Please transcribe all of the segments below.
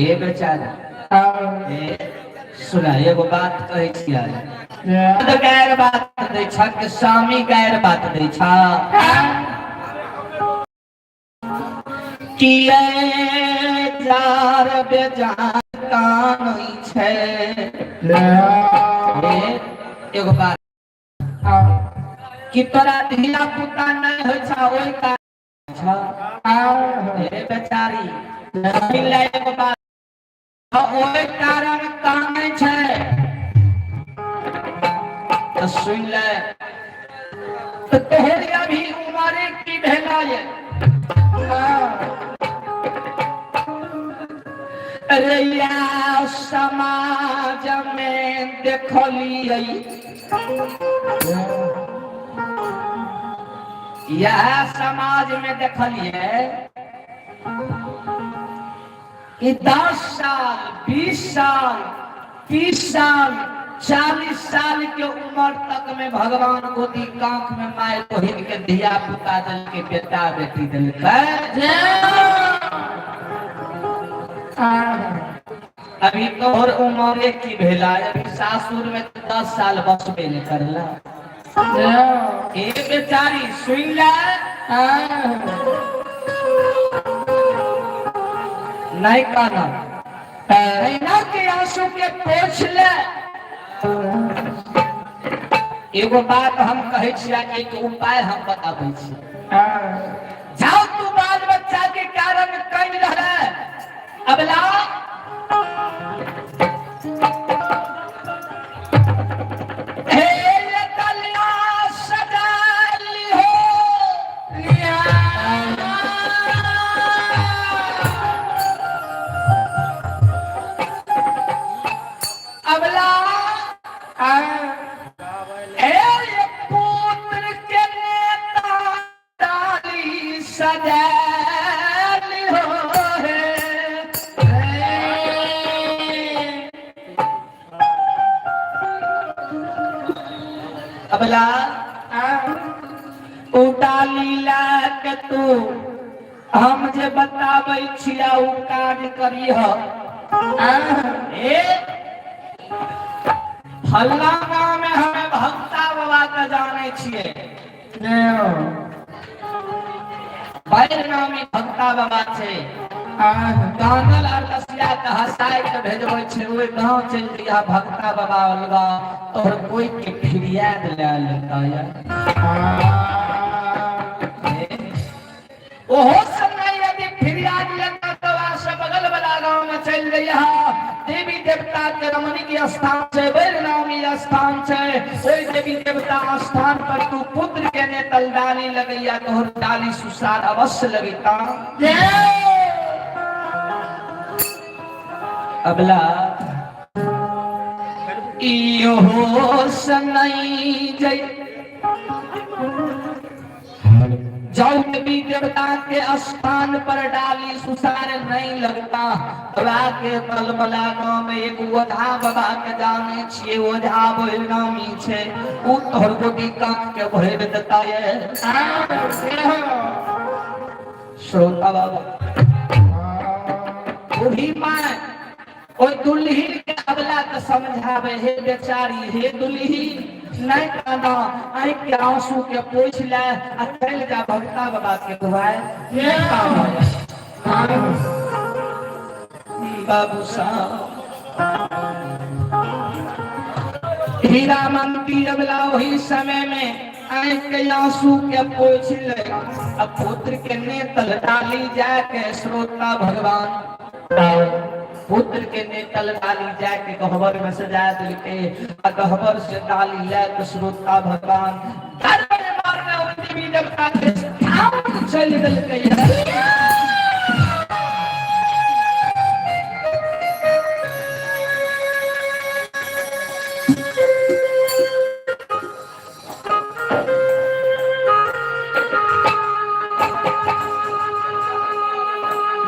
ए बेचारा सुना एगो बात कहै छियै गैर बात दै छ के स्वामी गैर बात दै छ किए जार बेजान कान छै एगो बात कि तोरा धिया पुता नहीं होइ छ ओइ का ए बेचारी मिलै एगो बात ओइ कारण कान छै तो सुन ले तो तोहरी अभी उम्र की भेला ये अरे या समाज में देखलिए यह समाज में देखलिए कि 10 साल 20 साल 30 साल 40 साल के उम्र तक में भगवान गोदी कांख में माय बहिन के धिया पुता दल के बेटा बेटी दल अभी तोहर उम्र की भेला अभी सासुर में 10 साल बसबे नहीं करला एक बेचारी सुन ले नहीं कहना नैना के आंसू के पोछ ले एगो बात हम कहै छियै एक उपाय हम बताबै छी जाओ तू बाल बच्चा के कारण कहि रहले अबला अबला उताली लाक तू हम जे बताबै छिया उ काज करिह फल्ला गाँव में हमें भक्ता बाबा के जाने छिए बैर नामी भक्ता बाबा छै कानल और लसिया के हंसाई के भेजबै छै ओइ गांव चल दिया भक्ता बाबा लगा तोहर कोई के फिरियाद ले लेता है ओहो समय यदि फिरियाद लेता तो से बगल वाला गांव में चल गया देवी देवता के रमणीय स्थान छै बैर नामी स्थान छै ओइ देवी देवता स्थान पर तू पुत्र के ने तलडाली लगैया तोहर डाली सुसार अवश्य लगेता अबला इहो सनई जय जाऊ देवी देवता के स्थान पर डाली सुसार नहीं लगता के तलमला गांव में एक ओझा बाबा के जाने छिए ओझा बोल नामी छै उ तोहर गोदी कांख के भर देता है श्रोता बाबा बूढ़ी मां ओइ दुल्ही के अगला के समझावे हे बेचारी हे दुल्ही नहीं काना आई के आंसू के पोछ ले आ चल जा भक्ता बाबा के दुआए ये काम बाबू साहब हीरा मंती अगला वही समय में आई के आंसू के पोछ ले अब पुत्र के नेतल डाली जाके श्रोता भगवान पुत्र के नेतल डाली जाके गहबर में सजा दिल के गहबर से डाली ले श्रोता भगवान मारने देवी देवता के चल दिल के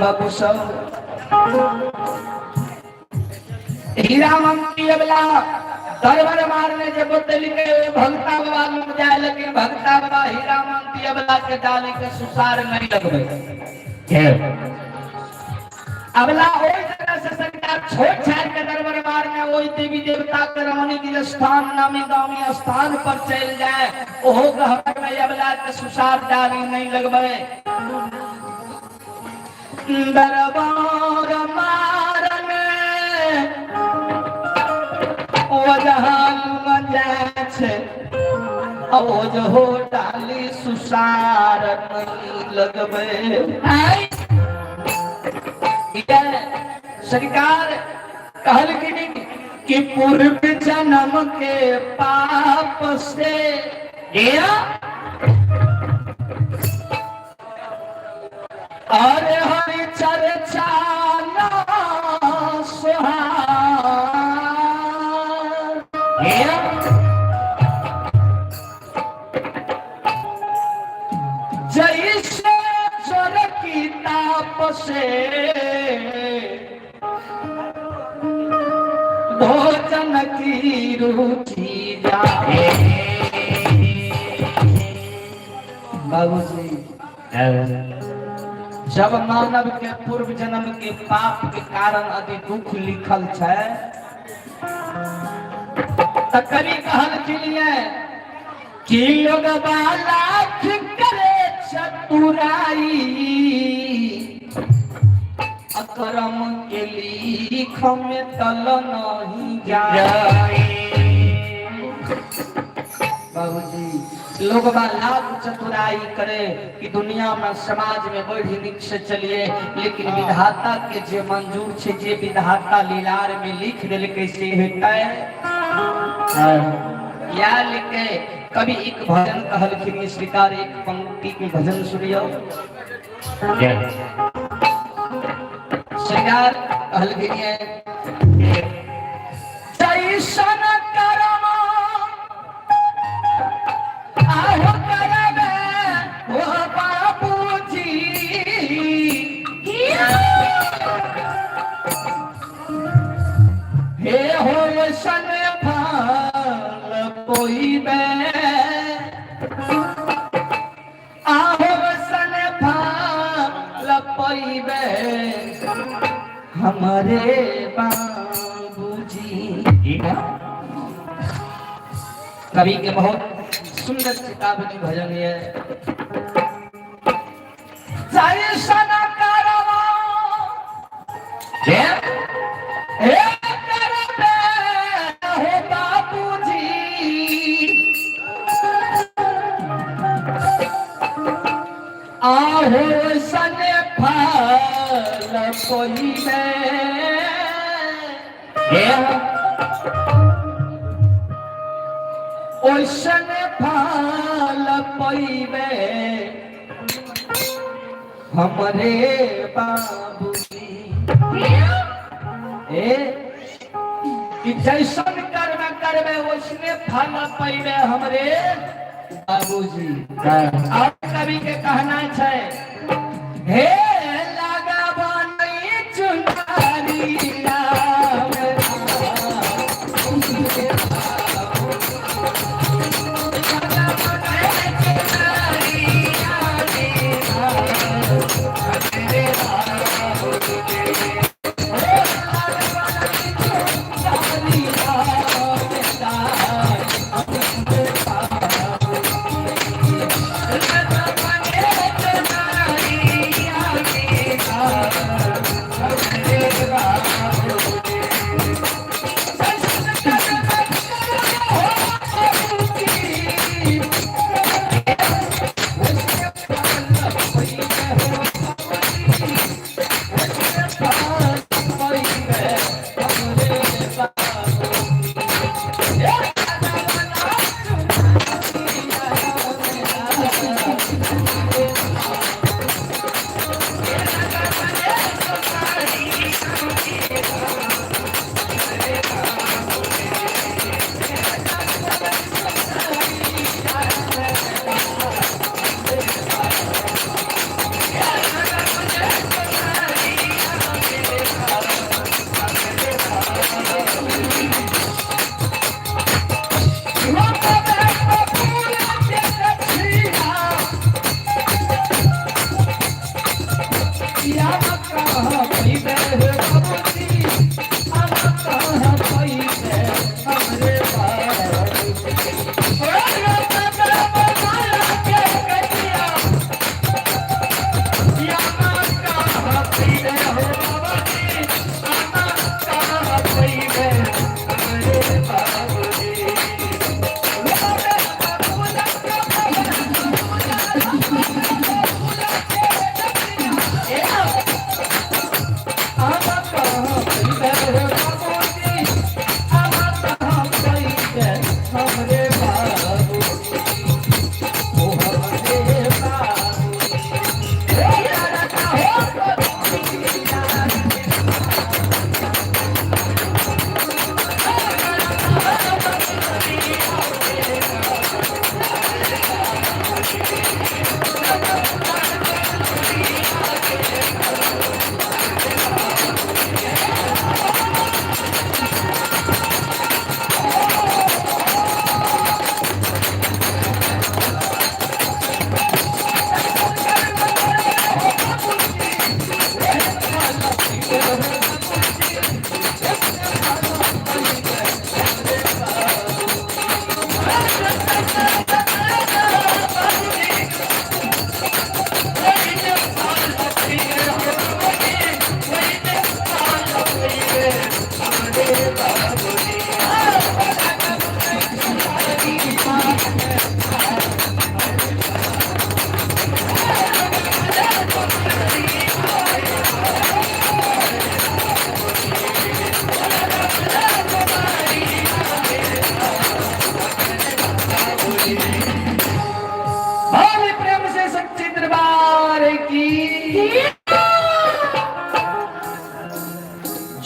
बाबू सब हीरा मंत्री अबला दरबार मारने जब बोतली के भक्ता बाबा लुट जाए लेकिन भक्ता बाबा हीरा मंत्री अबला के डाली के सुसार नहीं लगबे अबला ओइ जगह छोट छाट के दरबार में वही देवी देवता के रहने के स्थान नामी गामी स्थान पर चल जाए ओहो घर में अबला के सुसार डाली नहीं लगबे दरबार मारने वजहान मंजा छे अवज हो डाली सुसार नहीं लगबे आई सरकार कहल कि पूर्व जन्म के पाप से अरे हरि चर्चा न सुहार जैसे चर की ताप से भोजन की रुचि जाए बाबूजी जब मानव के पूर्व जन्म के पाप के कारण यदि दुख लिखल है तो कभी कहल के लिए कि लोग वाला करे चतुराई अकरम के लिख में तल नहीं जाए बाबूजी लोग लाभ चतुराई करे कि दुनिया में समाज में बढ़ी नीक से चलिए लेकिन विधाता के जे मंजूर छे जे विधाता लीलार में लिख दिल कैसे हेतै या लिखे कभी एक भजन कहल कि स्वीकार एक पंक्ति के भजन सुनियो सरकार कहल कि जैसन कर्म आहो करबे हो बाबूजी हे हो सन फल पोइबे आहो सन फल पोइबे हमारे बाबूजी कवि के बहुत सुंदर चेतावनी भजन है जैसन कर्म हे करबे हो बाबूजी आहो सन फल पोइबे ओसन फल पोइबे हमरे बाबूजी कि जैसन कर्म करबे ओसने फल पैबे हमरे बाबूजी और कवि के कहना है हे लगाबा नहीं चुनारी राम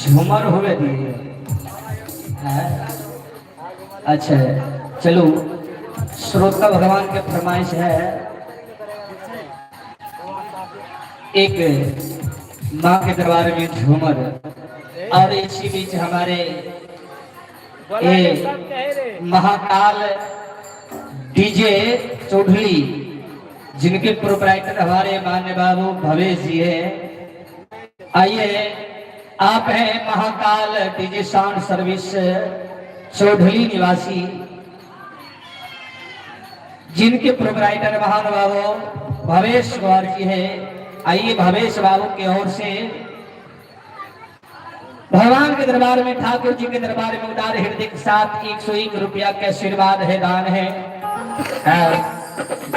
झूमर हुए दिए। अच्छा चलो, श्रोता भगवान के फरमाइश है, एक माँ के दरबार में झूमर, और इसी बीच हमारे महाकाल डीजे चौधरी, जिनके प्रोपराइटर हमारे मान्य बाबू भवेश जी है। आइए, आप हैं Mahakal DJ sound service Chaudhary निवासी, जिनके प्रोपराइटर महान बाबू भवेश कुमार जी है। आइए, भवेश बाबू की ओर से भगवान के दरबार में, ठाकुर जी के दरबार में उदार हृदय के साथ 101 रुपया का आशीर्वाद है, दान है,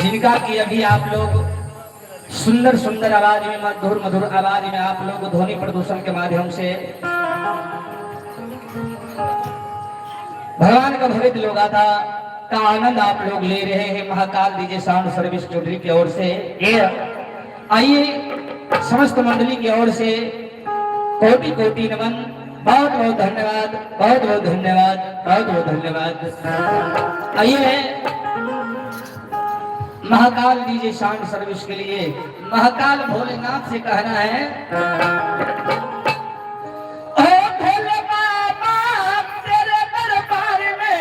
जिनका कि अभी आप लोग सुंदर सुंदर आवाज में, मधुर मधुर आवाज में आप लोग ध्वनि प्रदूषण के माध्यम से भगवान का भव्य लोगाथा का आनंद आप लोग ले रहे हैं Mahakal DJ sound service Chaudhary की ओर से। आइए, समस्त मंडली की ओर से कोटि कोटि नमन, बहुत बहुत धन्यवाद, बहुत बहुत धन्यवाद, बहुत बहुत धन्यवाद। आइए, महाकाल डीजे साउंड सर्विस के लिए महाकाल भोलेनाथ से कहना है, ओ भोले बाबा तेरे दरबार में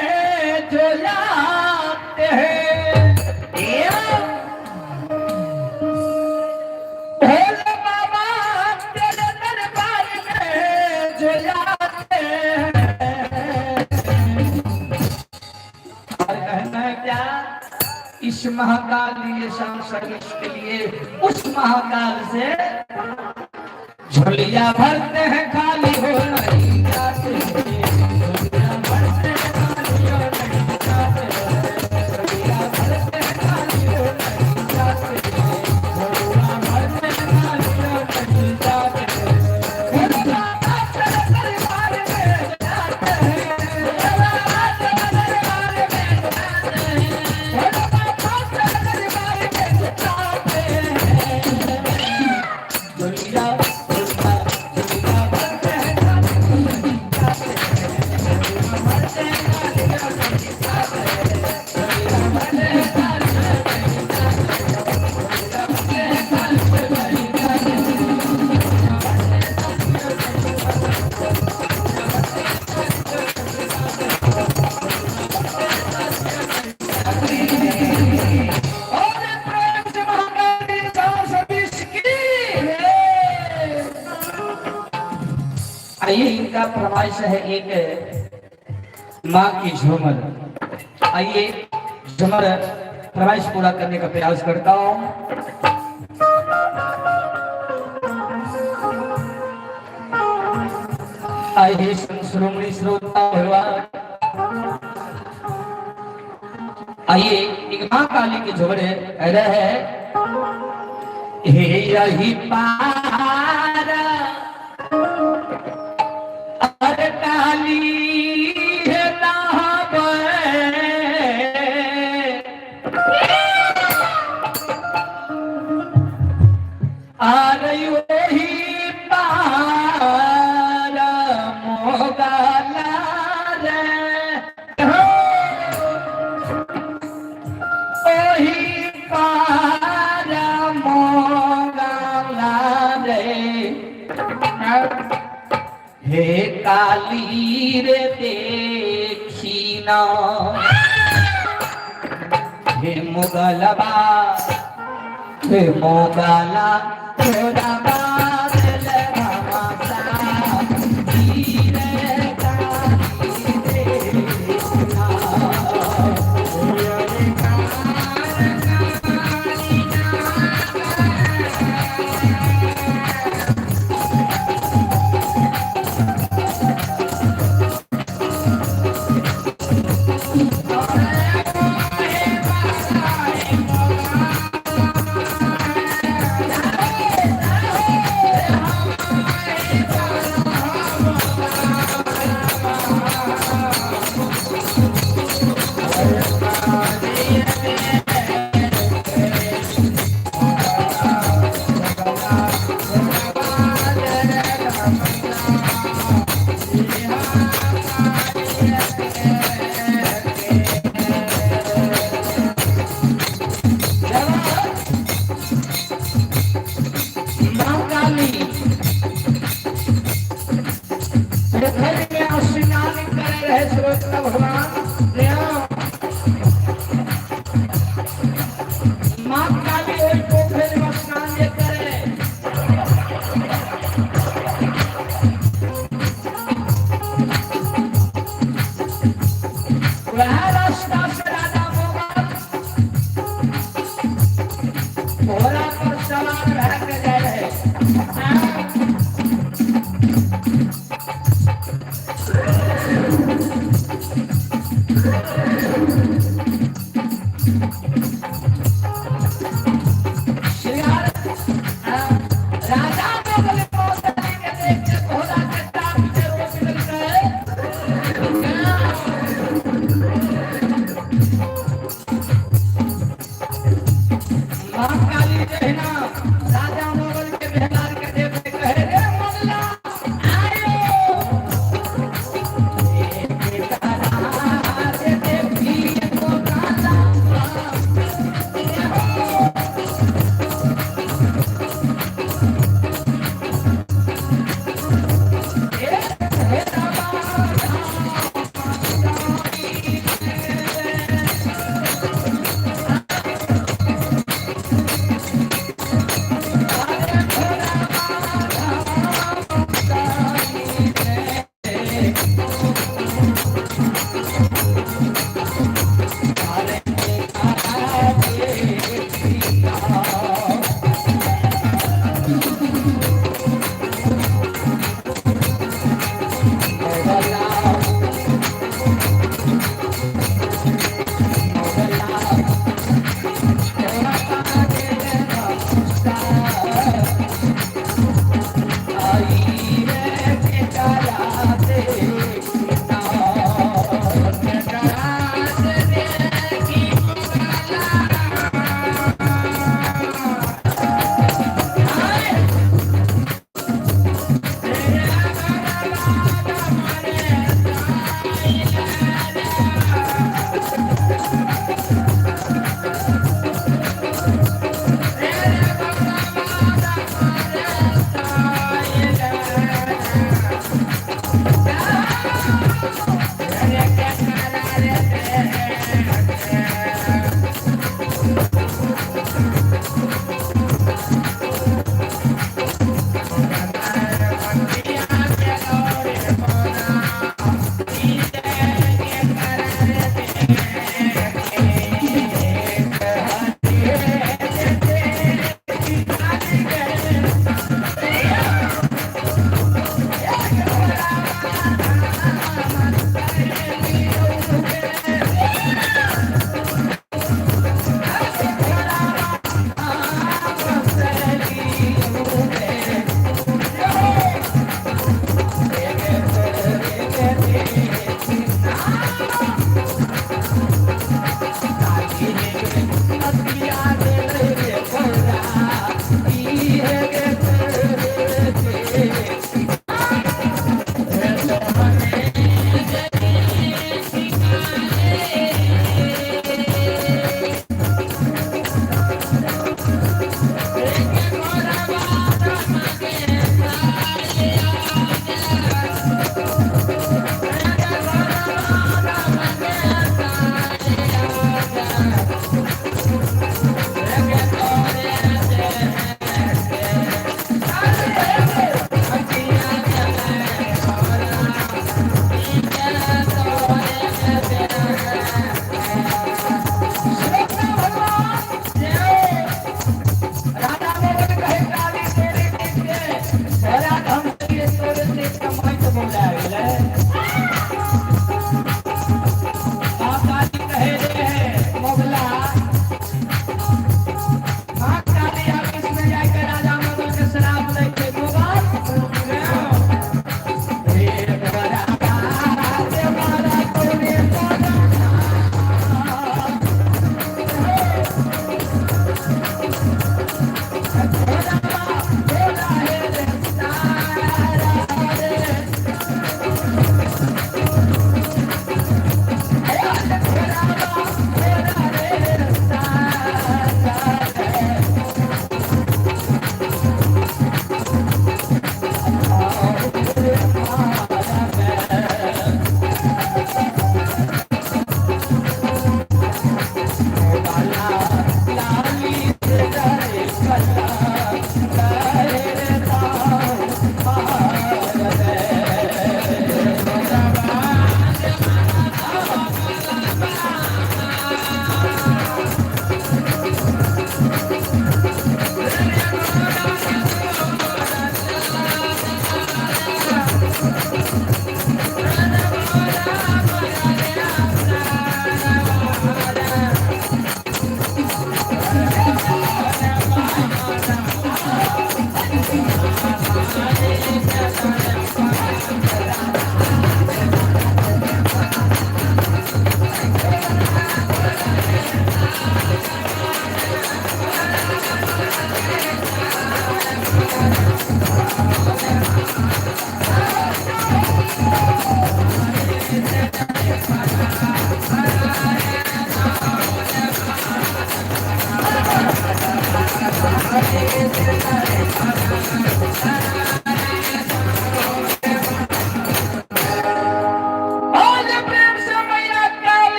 जो आते हैं, भोले बाबा तेरे दरबार में जो आते हैं, और कहना है क्या, इस महाकाल डीजे साउंड सर्विस के लिए उस महाकाल से झोलिया भरते हैं, खाली हो नहीं जाते, झोलिया भरते हैं, खाली हो नहीं जाते, झोलिया भरते हैं, खाली हो नहीं जाते, झोलिया भरते हैं, खाली हो नहीं जाते, आइए, इनका फरमाइश है एक माँ की झूमर। आइए, झूमर फरमाइश पूरा करने का प्रयास करता हूँ। आइए, श्रोमणी श्रोता भगवान, आइए, एक माँ काली की झूमर है, हे यही पारा हे काली रे देखी ना, हे मुगलबा, हे मोगला, थोड़ा बादल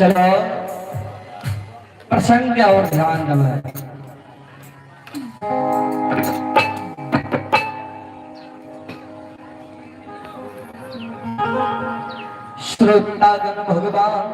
चलो प्रसंग और ध्यान दे। श्रोतागण भगवान